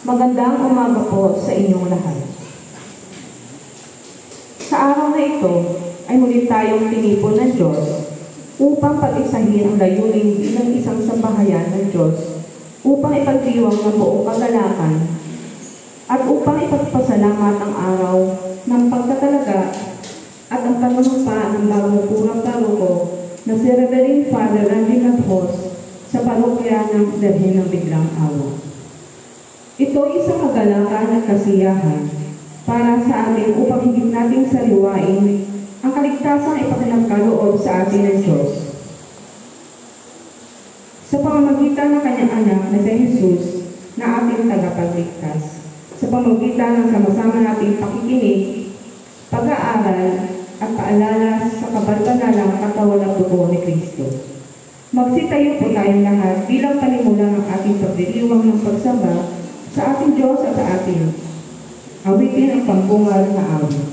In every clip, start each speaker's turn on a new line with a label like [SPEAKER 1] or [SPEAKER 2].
[SPEAKER 1] Magandang umaga po sa inyong lahat. Sa araw na ito ay muli tayong tinipon ng Diyos upang pag-isahin ang layunin bilang isang sambahayan ng Diyos, upang ipagdiwang ng buong kagalakan at upang ipagpasalamat ang araw ng pagtatalaga at ang panunumpa ng bagong purang paruko na si Reverend Father Randy Nathos sa parokya ng Birhen ng Biglang Awa. Ito ay isang kagalakan at kasiyahan para sa atin upang higit nating sariwain ang kaligtasang ipakinakaloob sa atin ng Diyos. Sa pamamagitan ng kanyang anak na si Jesus na ating tagapagligtas, sa pamamagitan ng sama-sama nating pakikinig, pag-aaral at paalala sa kabarkanalang katawan at dugo ni Kristo. Magsitayo po tayong lahat bilang panimula ng ating pagdiriwang ng pagsamba sa ating Diyos at sa atin. Awitin ang pambungal na awit.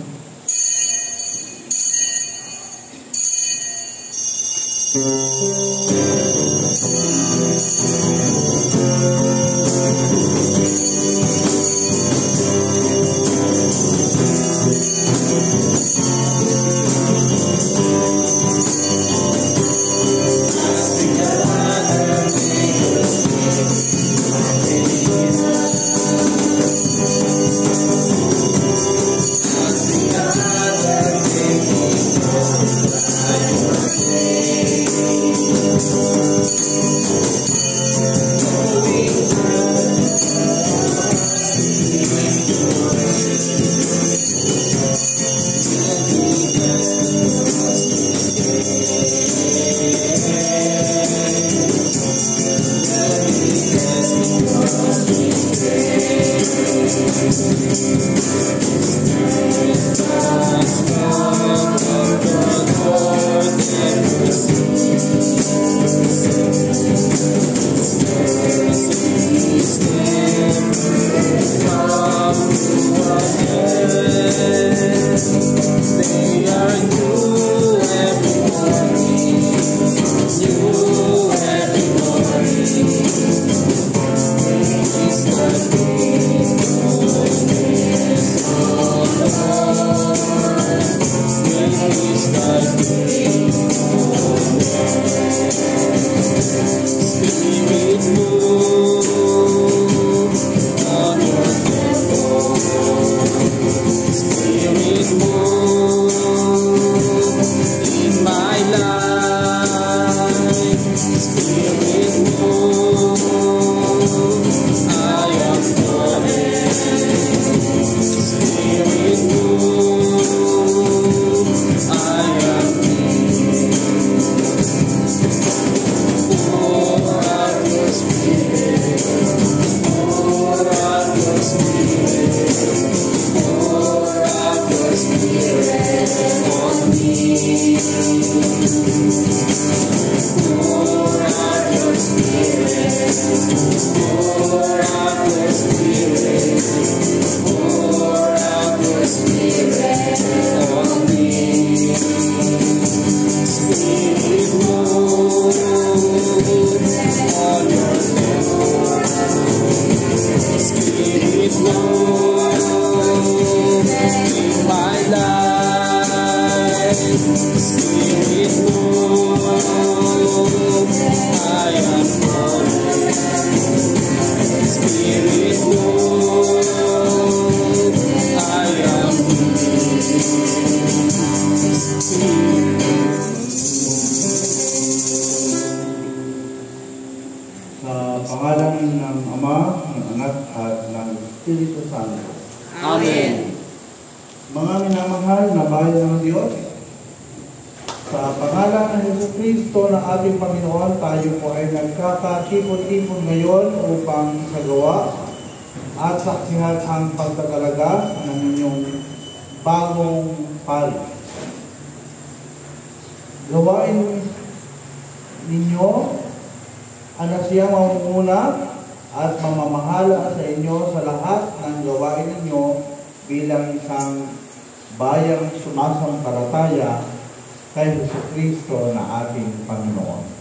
[SPEAKER 2] Spirit move, I am Anak at ng Espiritu Santo.
[SPEAKER 3] Amen.
[SPEAKER 2] Mga minamahal na bayan ng Diyos, sa pangalan ng Jesucristo na ating Panginoon, tayo po ay nagkakatipon-tipon ngayon upang sagawa at saksihan ang pagtatalaga ng inyong bagong pari. Gawain ninyo ang siyang mamumuna at mamamahala sa inyo sa lahat ng gawain ninyo bilang isang bayang sumasampalataya kay Jesucristo na ating Panginoon.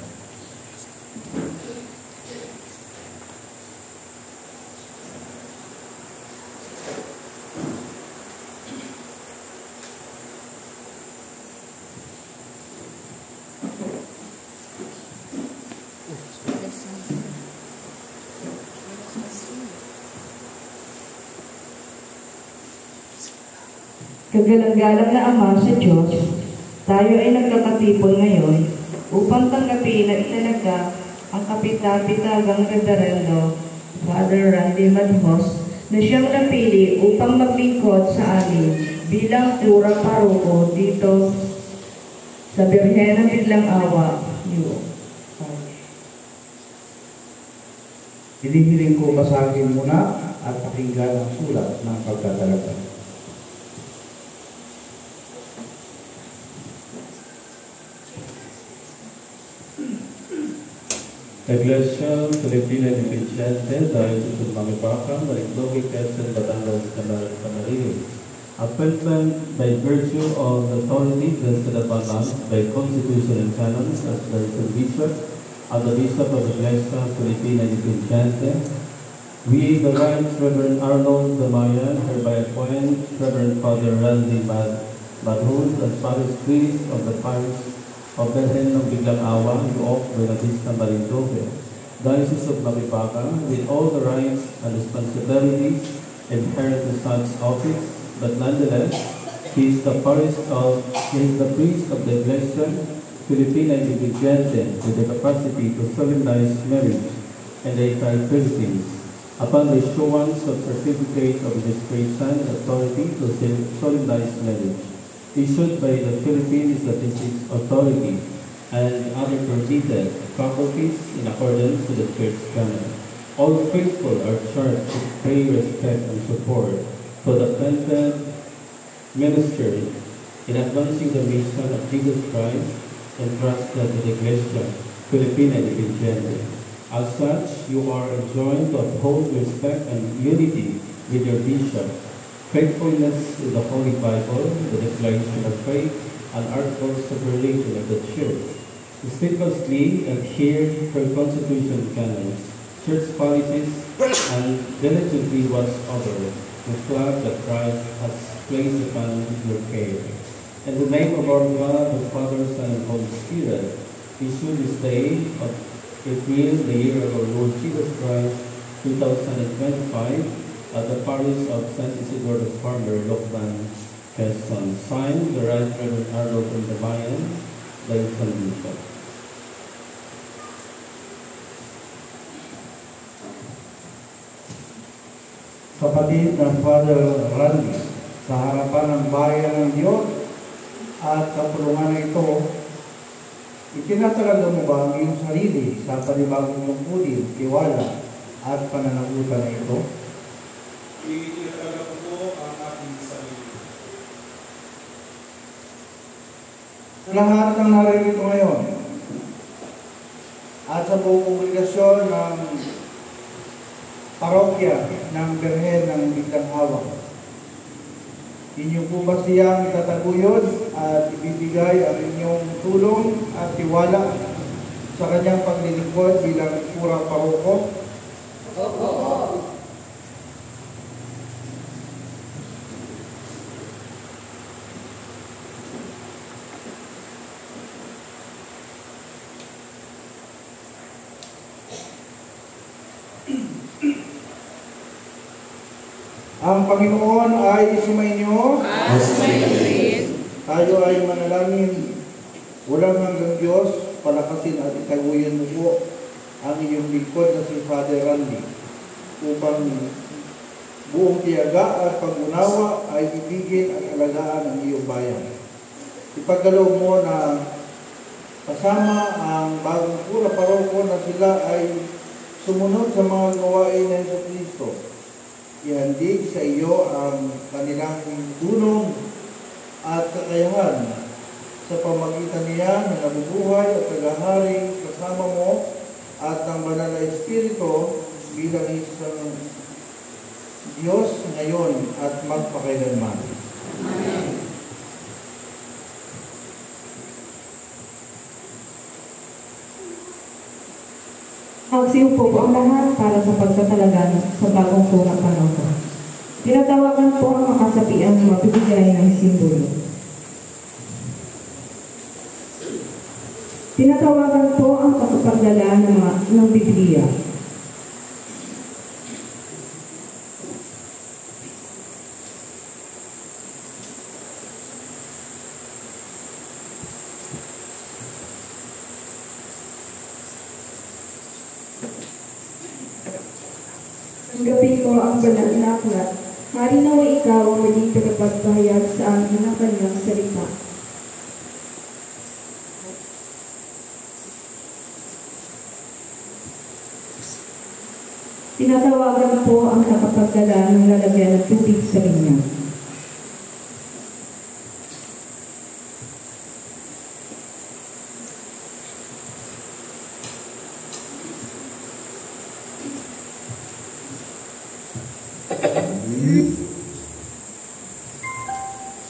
[SPEAKER 1] Kagalang-galang na Ama sa Diyos, tayo ay nagkakatipon ngayon upang tanggapin at italaga ang kapitapitagang Reverendo Father Randy Madhos na siyang napili upang maglingkod sa amin bilang kurang paroko dito sa Birhen ng Biglang Awa.
[SPEAKER 2] Hinihiling ko basahin muna at pakinggan ang sulat ng pagtatalaga.
[SPEAKER 4] Iglesia Filipina de Vicente, Diocese of Mangipacang, Marikloque, Quezon, Batangas, Camarines. Appointment by virtue of authority vested upon us by Constitution and Canons as the Bishop of the Bishop of Iglesia Filipina de Vicente. We, the Right Reverend Arnold Damayan, hereby appoint Reverend Father Randy Madhus as Parish Priest of the Parish of Birhen ng Biglang Awa, of Buenavista, Marinduque, Diocese of Mangipacang, with all the rights and responsibilities inherent in such office, but nonetheless, he is the priest of the Iglesia Filipina de Vicente with the capacity to solemnize marriage and the entire Philippines. Upon the issuance of certificate of registration and authority to solemnize marriage, issued by the Philippine Statistics Authority and other permitted faculties in accordance with the Church canon. All faithful are charged to pay respect and support to the convent ministry in advancing the mission of Jesus Christ entrusted to the Iglesia Filipina de Vicente. As such, you are enjoined to uphold respect and unity with your bishop, faithfulness to the Holy Bible, the declaration of faith, and articles of religion of the Church. Steadfastly adhere to the Constitution and canons, Church policies, and diligently watch over the flag that Christ has placed upon your care. In the name of our God, the Father, Son, and Holy Spirit, issue this day of April, the year of our Lord Jesus Christ, 2025, at the parish of St. Isidore the Farmer, Lokban, Quezon. Signed, the Right Reverend Arnold Damayan, Diocese Bishop.
[SPEAKER 2] Kapatid ng Father Randy, sa harapan ng bayan ng Diyos at kapulungan na ito, itinatalaga mo ba ang iyong sarili sa panibagong lungkutin, tiwala at pananagutan na ito?
[SPEAKER 5] Itinatalaga ko po ang aking sarili.
[SPEAKER 2] Sa lahat ng naririto ngayon at sa buong kongregasyon ng parokya ng Birhen ng Biglang Awa, inyo po ba siyang itataguyod at ibibigay ang inyong tulong at tiwala sa kanyang paglilingkod bilang kurang paroko?
[SPEAKER 3] Opo.
[SPEAKER 2] Ang Panginoon ay sumainyo. Tayo ay manalangin. Walang hanggang Diyos, palakasin at itaguyan mo po ang inyong lingkod na si Father Randy. upang buong tiyaga at pag-unawa ay ibigin at alagaan ang iyong bayan. Ipagkaloob mo na kasama ang bagong pura paroko na sila ay sumunod sa mga gawain ng Jesucristo. Ihandig sa iyo ang kanilang tulong at kakayahan sa pamagitan niya na nabubuhay at naghahari kasama mo at ng banal na Espiritu bilang isang Diyos ngayon at magpakailanman.
[SPEAKER 3] Amen.
[SPEAKER 1] Magsiupo po ang lahat para sa pagtatalaga sa bagong kurang panahon. Tinatawagan po ang makasapian ng mabibigay ng simbolo. Tinatawagan po ang pagpapagdala ng Biblia. Tanggapin ko ang banal na aklat. Hari nawa ikaw ang maging tagapagpahayag sa amin ng kanyang salita. Tinatawagan po ang nakapagdala ng lalagyan ng tubig sa linya.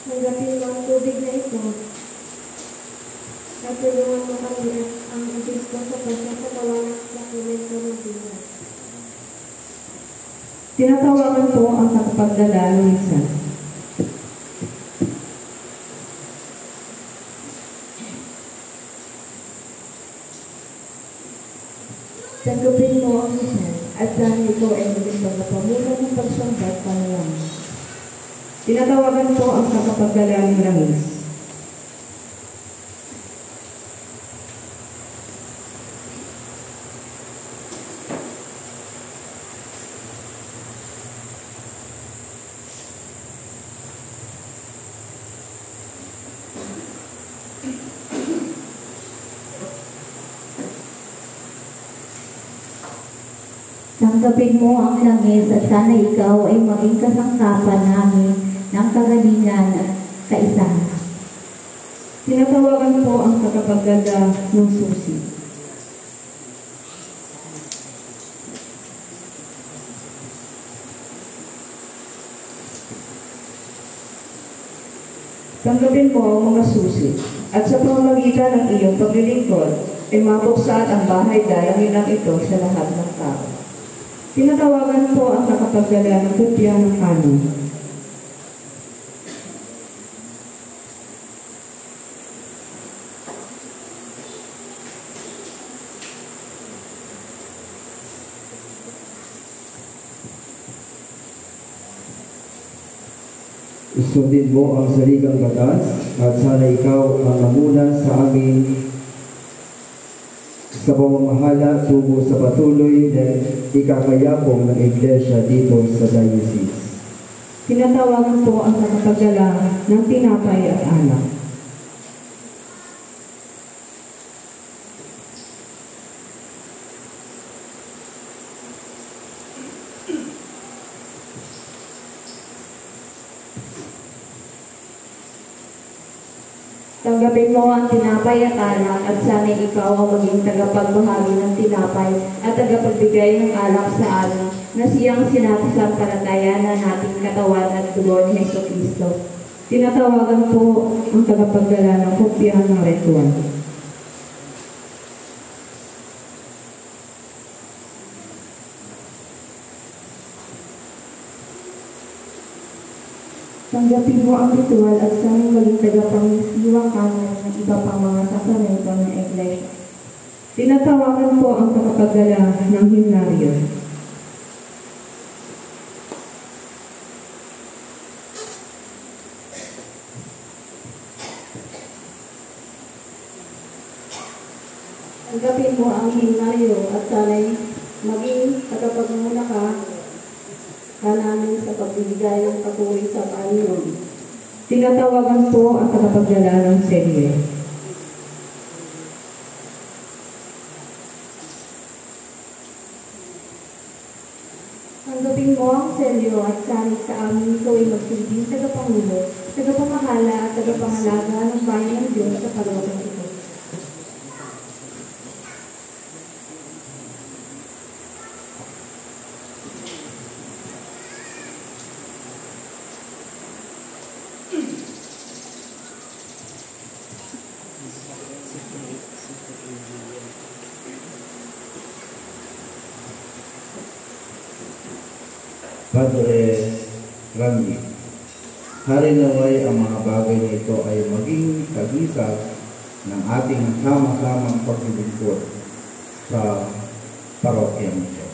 [SPEAKER 6] Tanggapin mo ang tubig na ito. Natulungan mo kami ang Kristo sa pagkakatawan at sakremento ng buhay.
[SPEAKER 1] Tinatawagan po ang nakapagdala ng misa.
[SPEAKER 6] Tanggapin mo ang misa at dahil ito ay maging pagpapamulan ng pagsamba at panalangin.
[SPEAKER 1] Tinatawagan po ang nakapagdala ng langis.
[SPEAKER 6] Tanggapin mo ang langis at sana ikaw ay maging kasangkapan namin ng kagalingan at kaisahan.
[SPEAKER 1] Tinatawagan po ang nakapagdala ng susi. Tanggapin mo ang mga susi at sa pamamagitan ng iyong paglilingkod ay mabuksan ang bahay dalangin ng ito sa lahat ng tao. Tinatawagan po ang nakapagdala ng kopya ng kanon.
[SPEAKER 7] Sundin mo ang saligang batas at sana ikaw ang mamuna sa amin sa pamamahala tungo sa patuloy na ikakayapong ng Iglesia dito sa Diocese.
[SPEAKER 1] Tinatawagan po ang nakapagdala ng tinapay at alak.
[SPEAKER 6] Tanggapin mo ang tinapay at alak at sana'y ikaw ang maging tagapagbahagi ng tinapay at tagapagbigay ng alak sa amin na siyang sinasampalataya na nating katawan at dugo ni Jesucristo.
[SPEAKER 1] Tinatawagan po ang tagapagdala ng kopya ng ritual.
[SPEAKER 6] Tanggapin mo ang ritual at sana'y maging tagapangisiwa ka ng iba pang mga sakramento ng Iglesia.
[SPEAKER 1] Tinatawagan po ang tagapagdala ng himnaryo.
[SPEAKER 6] Tanggapin mo ang himnaryo at sana'y maging tagapagmumuna ka ka namin sa pagbibigay ng papuri sa Panginoon.
[SPEAKER 1] Tinatawagan po ang tagapagdala ng serye.
[SPEAKER 6] Tanggapin mo ang selyo at sanit sa amin ikaw ay magsilbing tagapangulo, tagapamahala at tagapangalaga ng bayan ng Diyos sa pagwagang ito.
[SPEAKER 2] Padre Randy, harinaway ang mga bagay na ito ay maging tagisag ng ating sama-samang paglilingkod sa parokyang ito.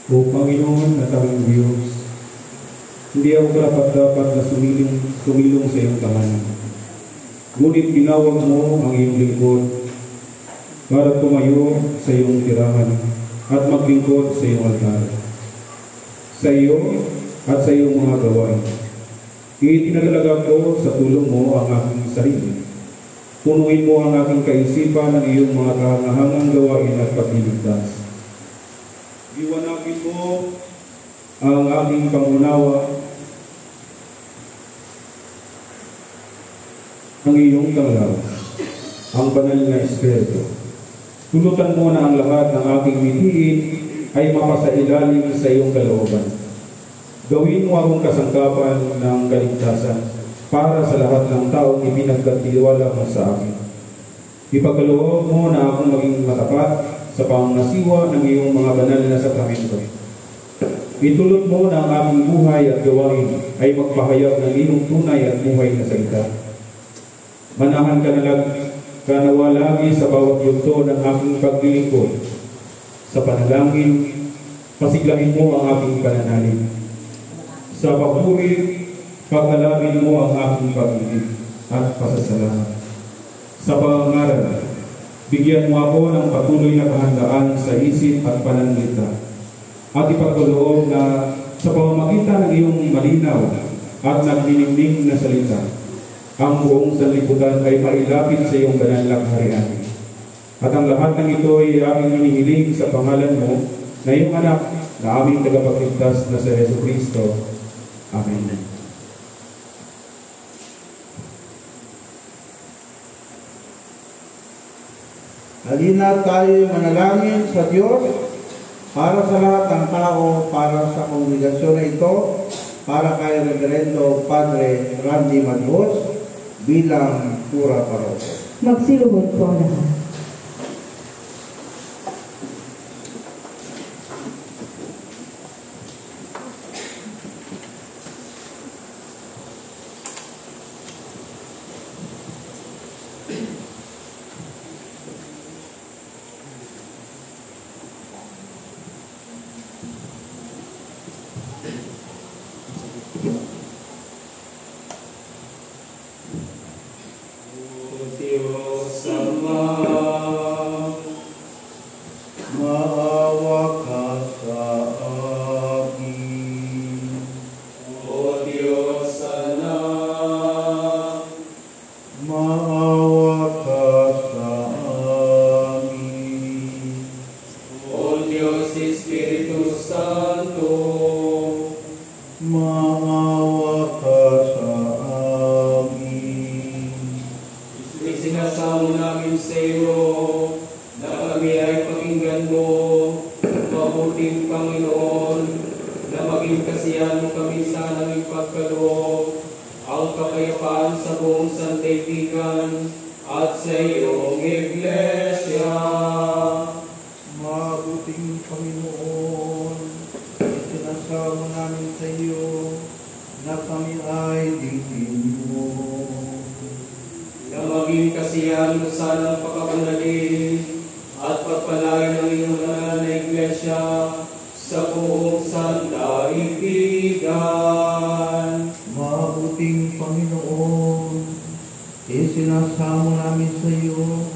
[SPEAKER 5] O Panginoon at aming Diyos, hindi ako karapat-dapat na sumilong sa iyong tahanan. Ngunit tinawag mo ang iyong lingkod para tumayo sa iyong tirahan at maglingkod sa iyong altar. Sa iyo at sa iyong mga gawain. Itinagalaga ko sa tulong mo ang aking sarili. Punuin mo ang aking kaisipan ng iyong mga kahangahangang gawain at pagliligtas. Iwanagin mo ang aking pangunawa, ang iyong tanglaw, ang banal na Espiritu. Tulutan mo na ang lahat ng aking mithiin ay mapasailalim sa iyong kalooban. Gawin mo akong kasangkapan ng kaligtasan para sa lahat ng taong ipinagkatiwala mo sa akin. Ipagkaloob mo na akong maging matapat sa pangasiwa ng iyong mga banal na sakramento. Itulot mo na ang aming buhay at gawain ay magpahayag ng iyong tunay at buhay na salita. Manahan ka nawa lagi sa bawat yugto ng aking paglilingkod. Sa panalangin, pasiglahin mo ang aking pananalig. Sa papuri, pagkalangin mo ang aking pag-ibig at pasasalamat. Sa pangangaral, bigyan mo ako ng patuloy na kahandaan sa isip at pananalita at ipagkaloob na sa pamamagitan ng iyong malinaw at nagniningning na salita, ang buong sanlibutan ay mailapit sa iyong banal na kaharian. At ang lahat ng ito ay aming hinihiling sa pangalan mo na iyong anak na aming tagapagligtas na sa Jesucristo. Amen.
[SPEAKER 2] Halina tayo manalangin sa Diyos para sa lahat ng tao, para sa kongregasyon na ito, para kay Reverendo Padre Randy Manuos bilang Pura Paroko.
[SPEAKER 1] Magsiluhod po ang lahat.
[SPEAKER 2] Maawa ka sa amin.
[SPEAKER 5] O Diyos anak,
[SPEAKER 2] Maawa ka sa amin.
[SPEAKER 5] O Diyos Espiritu Santo,
[SPEAKER 2] Maawa ka sa amin.
[SPEAKER 5] isinasamo namin sa iyo na kami ay pakinggan mo, mabuting Panginoon, na maging kasiyahan mo kami sa aming pagkaloob, ang kapayapaan sa buong sandaigdigan at sa iyong Iglesia.
[SPEAKER 2] Mabuting Panginoon, isinasamo namin sa iyo na kami ay digin mo.
[SPEAKER 5] Na maging kasiyahan mo sa ng pagkabanalin at pagpalain ng iyong banal na Iglesia sa buong sandaigdigan.
[SPEAKER 2] Isinasamo namin sa iyo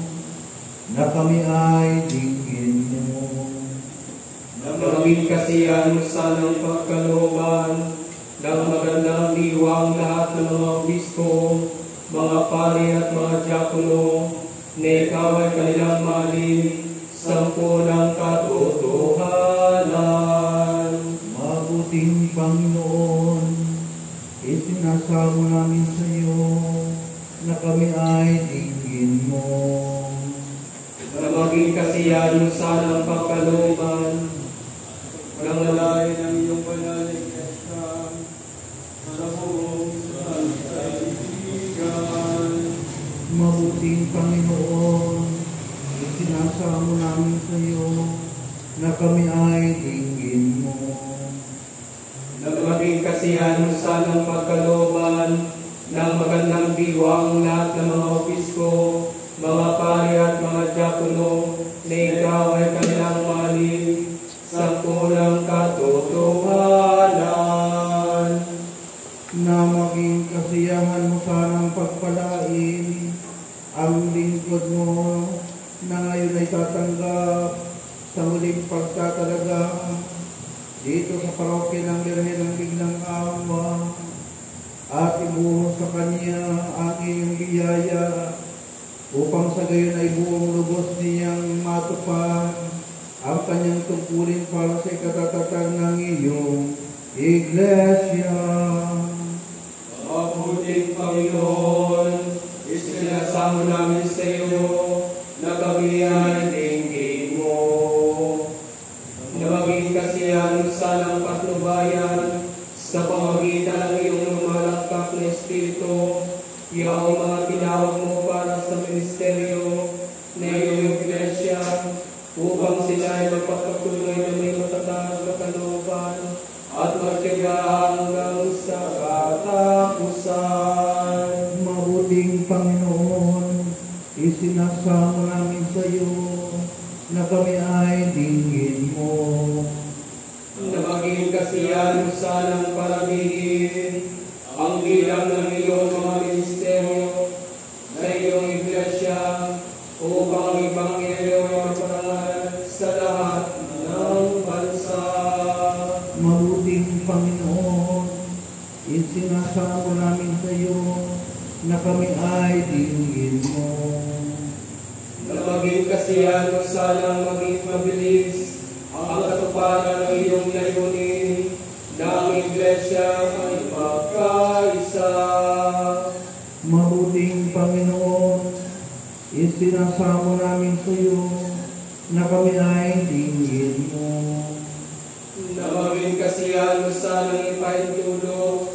[SPEAKER 2] na kami ay dinggin mo.
[SPEAKER 8] Na maging kasiyahan mo sanang pagkalooban ng magandang diwang lahat ng mga obispo, mga pari at mga diakono, na ikaw ay kanilang mahalin sa punang katotohanan.
[SPEAKER 2] Mabuting Panginoon, isinasamo namin sa iyo na kami ay dinggin mo.
[SPEAKER 8] Na maging kasiyahan mo sanang pagkalooban ng lalay ng iyong banal na iglesia sa buong sanlibutan.
[SPEAKER 2] Mabuting Panginoon, isinasamo namin sa iyo na kami ay dinggin mo.
[SPEAKER 8] Na maging kasiyahan mo sanang pagkalooban ng magandang diwang lahat ng mga obispo, mga pari at mga diakono, na ikaw ay kanilang mahalin sa punang katotohanan.
[SPEAKER 2] Na maging kasiyahan mo sanang pagpalain ang lingkod mo na ngayon ay tatanggap sa muling pagtatalaga dito sa parokya ng Birhen ng Biglang Awa, at ibuhos sa kanya ang iyong biyaya upang sa gayon ay buong lubos niyang matupad ang kanyang tungkulin para sa ikatatatag ng iyong iglesia.
[SPEAKER 8] Mabuting Panginoon, isinasamo namin sa iyo na kami ay dinggin mo. Na maging kasiyahan sanang patnubayan sa pamagitan ng iyong lumalagpak na Espiritu, iyong mga tinawag mo para sa ministeryo na iyong iglesia, upang sila ay magpapatuloy na may matatag na kalooban at magtiyaga hanggang sa katapusan.
[SPEAKER 2] Mabuting Panginoon, isinasamo namin sa iyo na kami ay dinggin mo.
[SPEAKER 8] Na maging kasiyahan mo sanang palagigin ang bilang ng iyong mga ministeryo sa iyong iglesia, upang ang Ebanghelyo ay maparangal sa lahat ng bansa.
[SPEAKER 2] Mabuting Panginoon, isinasamo namin sa iyo na kami ay dinggin mo.
[SPEAKER 8] Na maging kasiyahan mo sanang maging mabilis ang katuparan ng iyong layunin na ang iglesia ay magkaisa.
[SPEAKER 2] Mabuting Panginoon, isinasamo namin sa iyo na kami ay dinggin mo.
[SPEAKER 8] Na maging kasiyahan mo sanang ipaintulog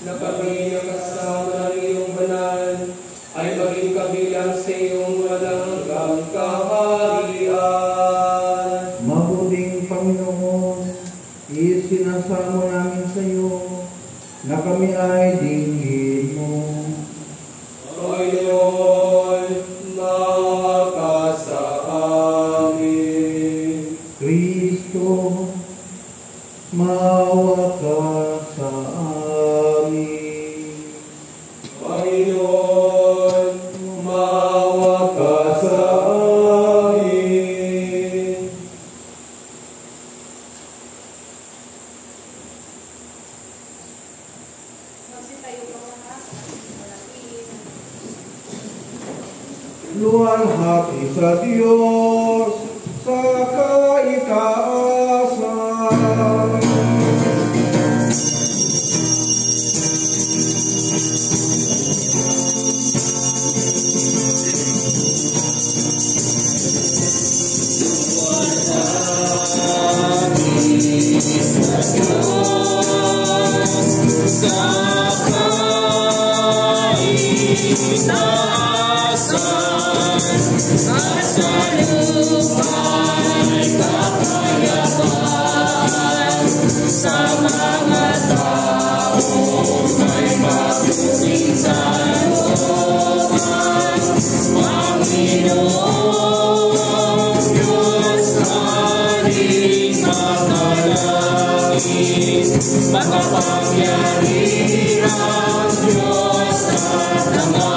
[SPEAKER 8] na kami na kasama ng iyong banal ay maging kabilang sa iyong walang kaharian.
[SPEAKER 2] Mabuting Panginoon, isinasamo namin sa iyo na kami ay dinggin mo.
[SPEAKER 8] Panginoon, makasa amin.
[SPEAKER 2] Kristo, maawa ka sa amin.
[SPEAKER 8] Panginoon, maawa ka sa amin.
[SPEAKER 2] Luwalhati sa Diyos sa kaitaasan.
[SPEAKER 8] Makapangyarihan Diyos at Ama.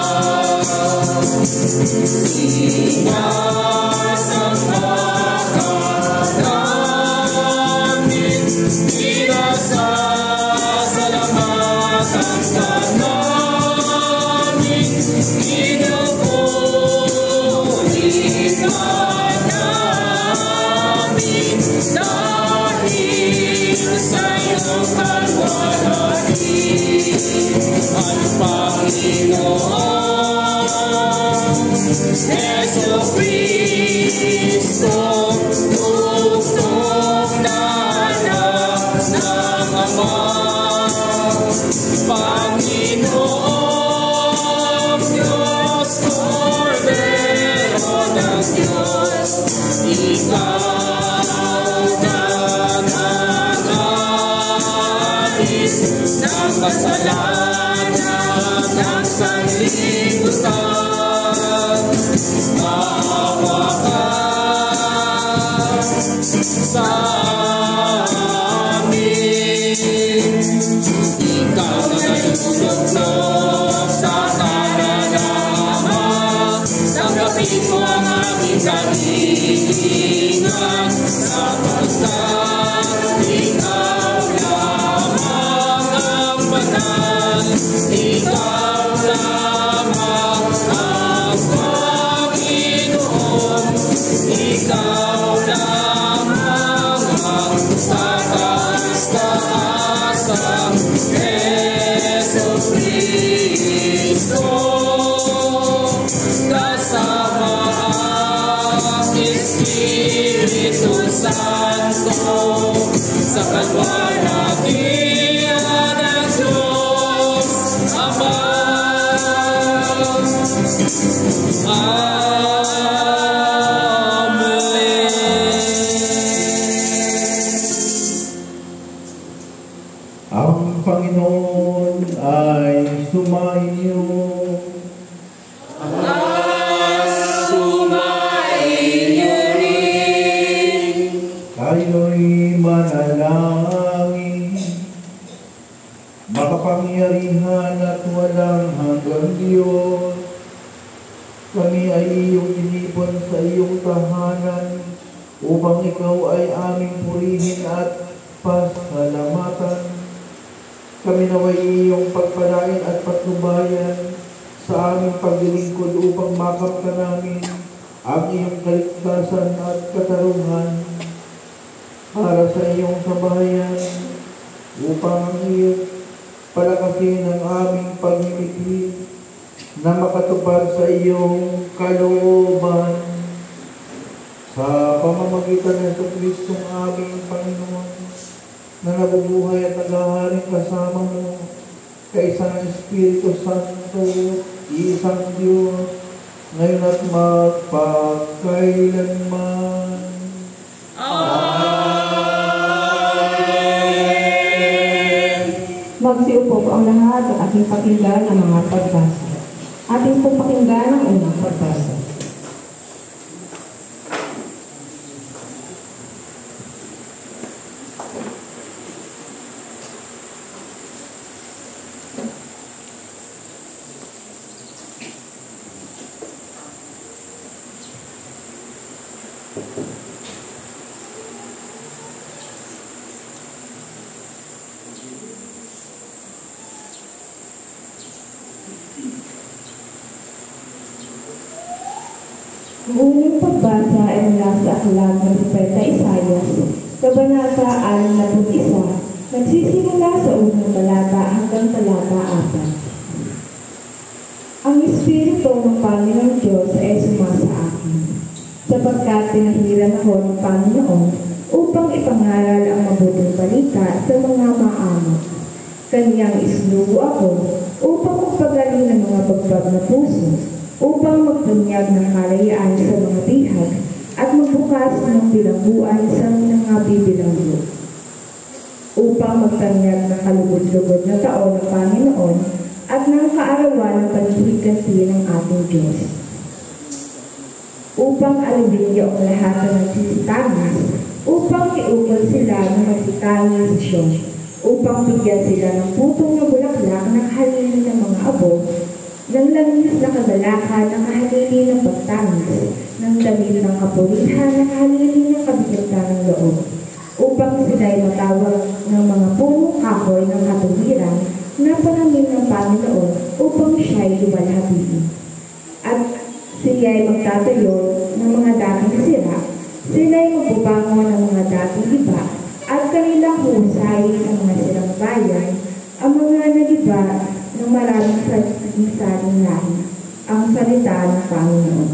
[SPEAKER 2] Ang Panginoon ay sumainyo.
[SPEAKER 8] Sumainyo rin.
[SPEAKER 2] Tayo'y manalangin. Makapangyarihan at walang hanggang Diyos, kami ay iyong inipon sa iyong tahanan upang ikaw ay aming purihin at pasalamatan. Kami naway iyong pagpalain at patnubayan sa aming paglilingkod upang makapta namin ang iyong kaligtasan at katarungan para sa iyong sambahayan, upang ang iyong palakasin ang aming pagmimigli na makatupad sa iyong kalooban sa pamamagitan ng Kristong aming Panginoon, na nabubuhay at naghaharing kasama mo kaisa ng Espiritu Santo, iisang Diyos, ngayon at magpakailanman.
[SPEAKER 8] Amen.
[SPEAKER 6] Magsiupo po ang lahat at ating pakinggan ang mga pagbasa. Ating pong pakinggan ang unang pagbasa. Ang unang pagbasa ay mula sa aklat ng Propeta Isaias, Kabanata 61, nagsisimula sa unang talata hanggang talata 4. Ang Espiritu ng Panginoong Diyos ay sumasa akin, sapagkat pinahiran ako ng Panginoon upang ipangaral ang mabuting balita sa mga maamot. Kaniyang isinugo ako upang magpagaling ng mga bagbag na puso, upang magbunyag ng kalayaan sa mga bihag at magbukas ng bilangguan sa mga bibilanggo, upang magtanyag ng kalugod-lugod na taon ng Panginoon at ng kaarawan ng panibig-ganti ng ating Diyos, upang alibin ang lahat ng nagsisitangis, upang iukol sila ng magsitangis sa Siyon, upang bigyan sila ng putong na bulaklak ng halili ng mga abo, ng langis na kagalakan, ng kahalili ng pagtangis, ng damit ng kapulihan, ng kahalili ng kabigatan ng loob, upang sila'y matawag ng mga punong kahoy ng katuwiran na panamin ng Panginoon upang siya'y luwalhatiin. At sila'y magtatayo ng mga dating sira, sila'y magbubango ng mga dating iba, at kanilang husayin ng mga sirang bayan, ang mga nagiba ng maraming saling lahi, ang salita ng Panginoon.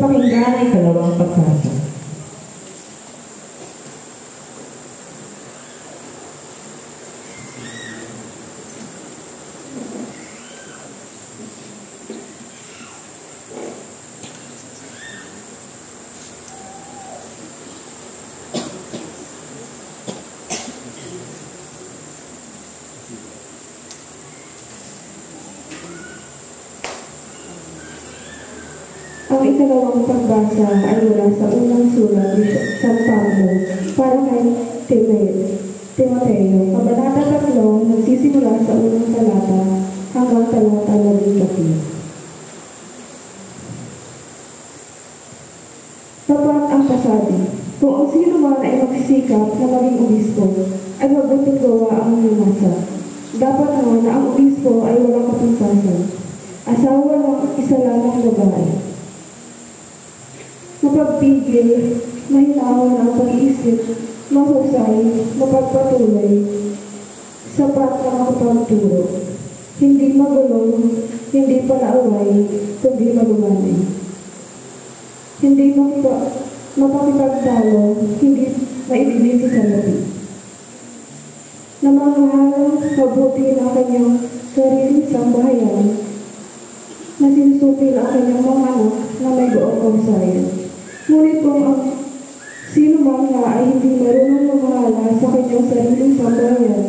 [SPEAKER 1] Pakinggan ay kalawang pagkasa. Ang ikalawang pagbasa ay mula sa unang sulat ni San Pablo para kay Timoteo, Kabanata 3, nagsisimula sa unang talata hanggang talata 13. Tapat ang kasabi, kung ang sino man ay magsisikap na maging obispo, ay mabuting gawa ang lumasa. Dapat naman na ang obispo ay walang kapintasan, asawa ng isa lamang babae, mapagpigil, mahinawa ang pag-iisip, mahusay, mapagpatuloy, sapat na makapagturo, hindi magulong, hindi palaaway, kundi malumanay. Hindi
[SPEAKER 6] mapakipagtalo, hindi maibigay sa labi. Namamahalang mabuti na kanyang sariling sambahayan, na sinusupil ang kanyang mga anak na may buong kausayan. Ngunit kung ang sino man nga ay hindi marunong mamahala sa kanyang sariling sambahayan,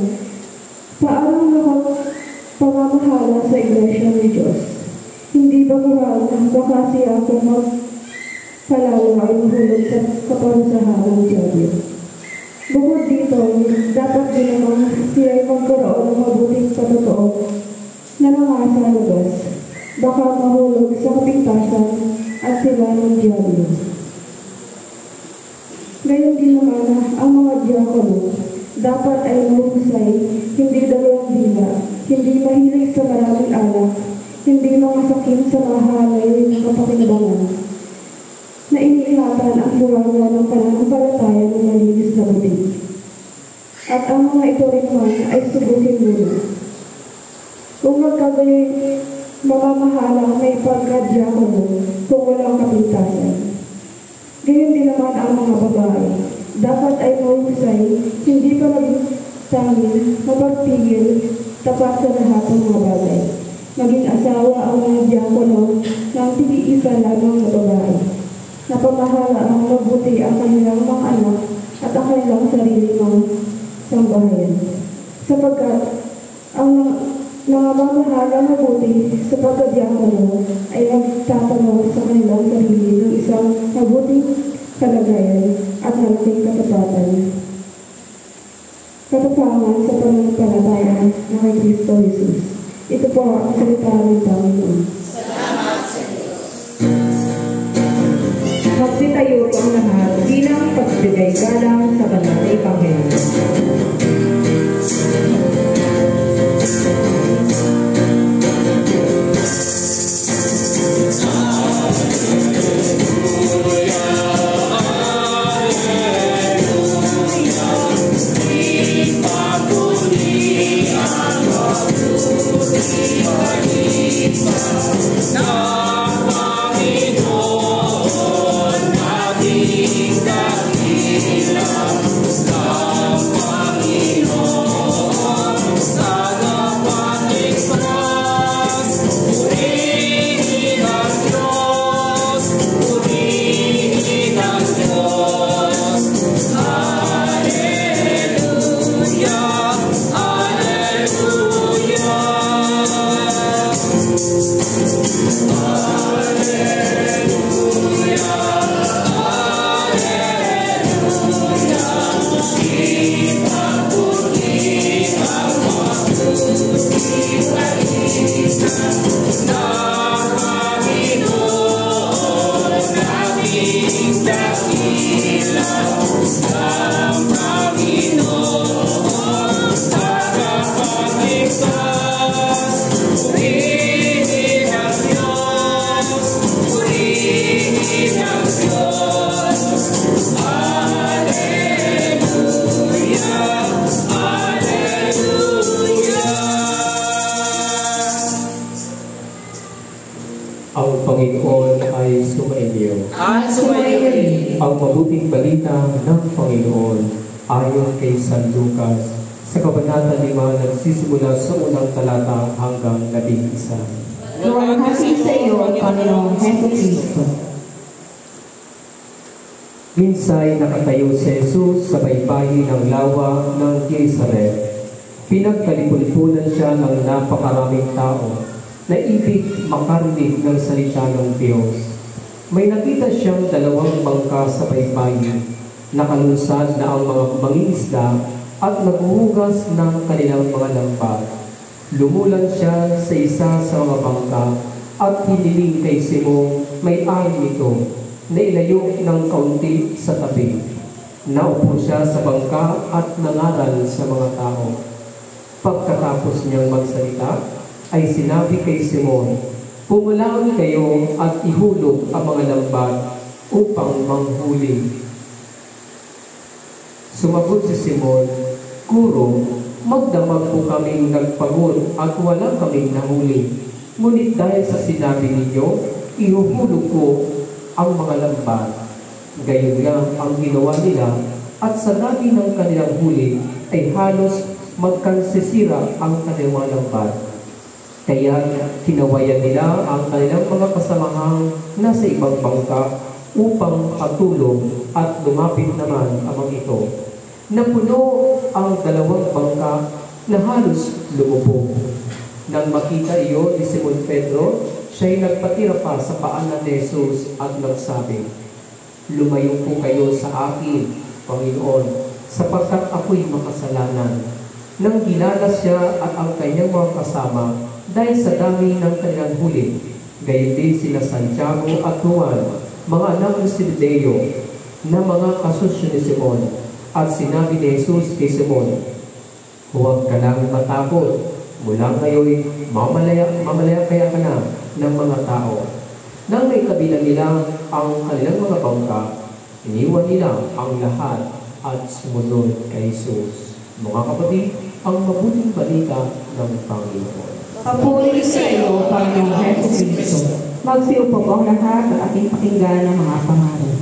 [SPEAKER 6] paano nakapamamahala sa Iglesia ni Diyos? Hindi ba baka siya kung magpalalo ay mahulog sa kaparusahan ng Diablo? Bukod dito, dapat din naman siya ay magkaroon ng mabuting patotoo na nangasa labas, baka mahulog sa kapintasan at sila ng Diablo. Gayon din naman ang mga diakono, dapat ay mahusay, hindi dalawang dila, hindi mahilig sa maraming alak, hindi mga sakim sa mahalay ng kapakinabangan, na iniingatan ang buwanga ng pananampalataya ng malinis na buti. At ang mga ito rin man ay subukin muna. Kung magkagayon, mamamahala may pagkadiakono kung walang kapintasan. Gayon din naman ang mga babae. Dapat ay mahusay, hindi pa nagtangin, mapagpigil, tapat sa lahat ng mga bagay. Maging asawa ang mga diakono ng tigi-isa lamang na babae. Napamahala ang mabuti ang kanilang mga anak at ang kanilang sarili ng sambahayan. Sapagkat ang namamahala mabuti sa pagkadiakono ay nagtatanong sa kanilang sarili ng isang mabuting kalagayan at malaking katapangan sa pananampalataya ng kay Kristo Jesus. Ito po ang salita ng Panginoon.
[SPEAKER 3] Salamat sa Diyos.
[SPEAKER 1] Magsitayo po ang lahat bilang pagbigay galang sa banal na Ebanghelyo.
[SPEAKER 9] Ang Panginoon ay sumainyo.
[SPEAKER 3] At sumainyo rin.
[SPEAKER 9] Ang mabuting balita ng Panginoon ayon kay San Lucas sa Kabanata 5 nagsisimula sa unang talata hanggang 11.
[SPEAKER 1] Luwalhati sa iyo, Panginoong Jesucristo.
[SPEAKER 9] Minsay nakatayo si Jesus sa baybayin ng lawa ng Genesaret. Pinagkalipunpunan siya ng napakaraming tao na ibig makarinig ng salita ng Diyos. May nakita siyang dalawang bangka sa baybayin, nakalunsad na ang mga mangingisda at naghuhugas ng kanilang mga lambat. Lumulan siya sa isa sa mga bangka at hiniling kay Simon may-ari nito na ilayo ng kaunti sa tabi. Naupo siya sa bangka at nangaral sa mga tao. Pagkatapos niyang magsalita, ay sinabi kay Simon, "Pumalaan kayo at ihulog ang mga lambat upang manghuli." Sumagot si Simon, "Guro, magdamag po kaming nagpagod at wala kaming nahuli. Ngunit dahil sa sinabi ninyo, ihuhulog ko ang mga lambat." Gayon nga ang ginawa nila, at sa dami ng kanilang huli ay halos magkansisira ang kanilang mga lambat. Kaya kinawayan nila ang kanilang mga kasamahang nasa ibang bangka upang patulong, at lumapit naman ang mga ito. Napuno ang dalawang bangka na halos lumubog. Nang makita iyon ni Simon Pedro, siya'y nagpatira pa sa paanan ni Jesus at nagsabi, "Lumayo po kayo sa akin, Panginoon, sapagkat ako'y makasalanan." Nang kilala siya at ang kanyang mga kasama dahil sa dami ng kanilang huli, gayon din sila Santiago at Juan, mga anak ni Zebedeo, na mga kasusyo ni Simon. At sinabi ni Jesus kay Simon, "Huwag ka lang matakot. Mula ngayon, mamalaya kaya ka na ng mga tao." Nang may kabilang nila ang kanilang mga bangka, iniwan nila ang lahat at sumunod kay Jesus. Mga kapatid, ang mabuting balita ng Panginoon.
[SPEAKER 1] Papuri sa iyo, Panginoong Hesus Kristo. Magsiupo po ang lahat at ating pakinggan ng mga pangaral.